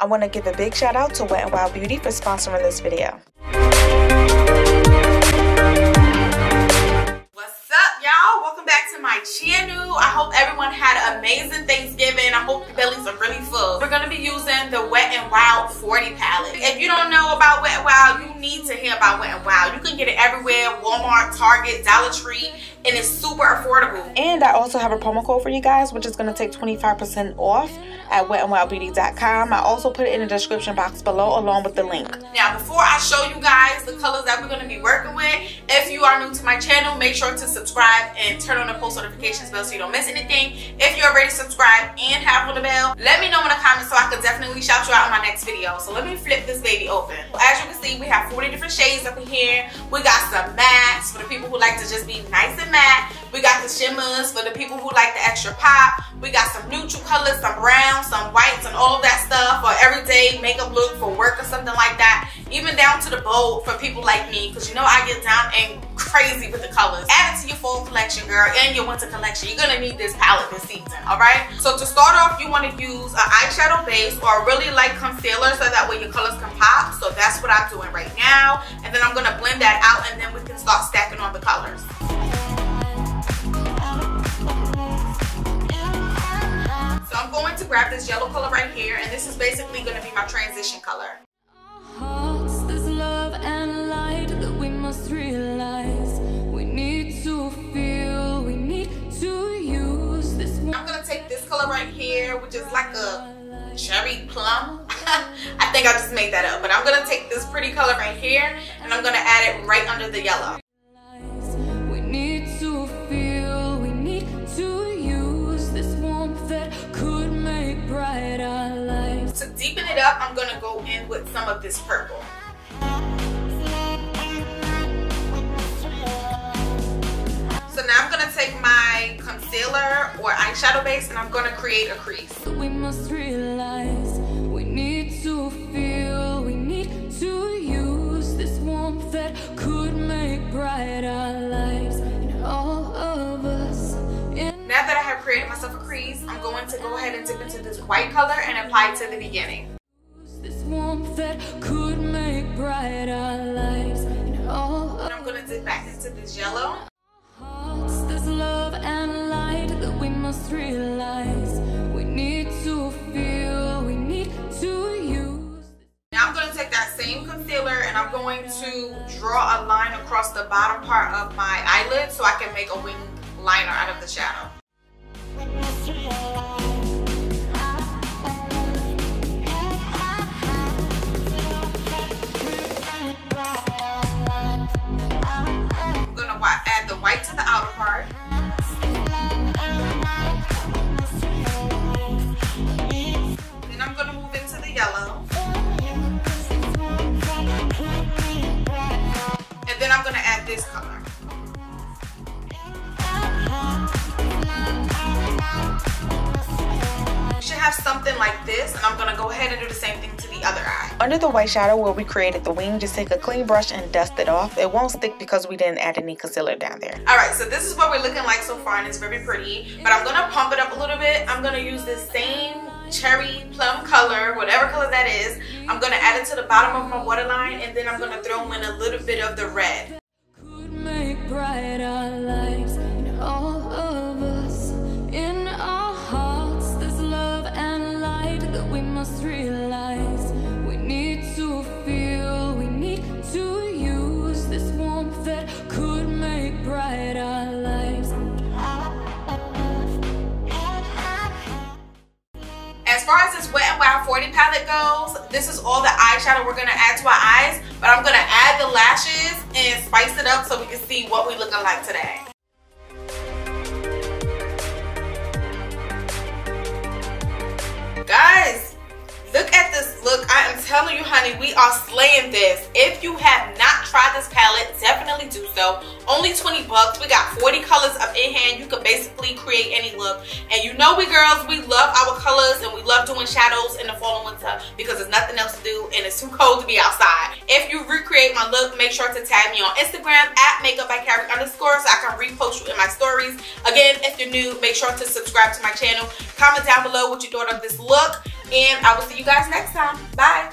I want to give a big shout out to Wet n Wild Beauty for sponsoring this video. Welcome back to my channel. I hope everyone had an amazing Thanksgiving. I hope your bellies are really full. We're going to be using the Wet n Wild 40 palette. If you don't know about Wet n Wild, you need to hear about Wet n Wild. You can get it everywhere: Walmart, Target, Dollar Tree, and it's super affordable. And I also have a promo code for you guys, which is going to take 25% off at wetandwildbeauty.com. I also put it in the description box below along with the link. Now, before I show you guys the colors that we're going to be working with, if you are new to my channel, make sure to subscribe and turn on the post notifications bell so you don't miss anything. If you're already subscribed and have on the bell, let me know in the comments so I can definitely shout you out in my next video. So let me flip this baby open. As you can see, we have 40 different shades up in here. We got some mattes for the people who like to just be nice and matte. We got the shimmers for the people who like the extra pop. We got some neutral colors, some browns, some whites, and all of that stuff for everyday makeup look for work or something like that. Even down to the bold for people like me, because you know I get down and crazy with the colors. Add it to your fall collection, girl, and your winter collection. You're gonna need this palette this season, alright? So to start off, you want to use an eyeshadow base or a really light concealer so that way your colors can pop. So that's what I'm doing right now. And then I'm gonna blend that out and then we can start stacking on the colors. So I'm going to grab this yellow color right here, and this is basically going to be my transition color. Hearts, there's love and light that we must realize. We need to feel, we need to use this one. I'm going to take this color right here, which is like a cherry plum. I think I just made that up, but I'm going to take this pretty color right here, and I'm going to add it right under the yellow. We need to feel, we need to use this warmth that could make bright our lives. To deepen it up, I'm going to go in with some of this purple. So now I'm going to take my concealer or eyeshadow base and I'm going to create a crease. We must realize we need to feel, we need to use this warmth that could make bright our lives. And all of us. Now that I have created myself a crease, I'm going to go ahead and dip into this white color and apply it to the beginning. This warmth that could make bright our lives. And all and I'm going to dip back into this yellow. Hearts, there's love and light that we must realize. We need to feel, we need to use. Now I'm going to take that same concealer and I'm going to draw a line across the bottom part of my eyelid so I can make a wing liner out of the shadow. I'm going to add the white to the outer part. Then I'm going to move into the yellow. And then I'm going to add this color. Have something like this, and I'm gonna go ahead and do the same thing to the other eye. Under the white shadow where we created the wing, just take a clean brush and dust it off. It won't stick because we didn't add any concealer down there. Alright, so this is what we're looking like so far, and it's very pretty, but I'm gonna pump it up a little bit. I'm gonna use this same cherry plum color, whatever color that is. I'm gonna add it to the bottom of my waterline, and then I'm gonna throw in a little bit of the red. Could make bright our lives. And all of us, in our hearts there's love and light that we must realize. We need to feel, we need to use this warmth that could make bright our lives. As far as this Wet n Wild 40 palette goes, this is all the eyeshadow we're going to add to our eyes, but I'm going to add the lashes and spice it up so we can see what we're looking like today. Guys, look at this look. I am telling you, honey, we are slaying this. If you have not tried this palette, definitely do so. Only 20 bucks. We got 40 colors up in hand. You can basically create any look. And you know we girls, we love our colors and we love doing shadows in the fall and winter because there's nothing else to do and it's too cold to be outside. If you recreate my look, make sure to tag me on Instagram at @makeupbycarrie_ so I can repost you in my stories. Again, if you're new, make sure to subscribe to my channel. Comment down below what you thought of this look. and I will see you guys next time. Bye.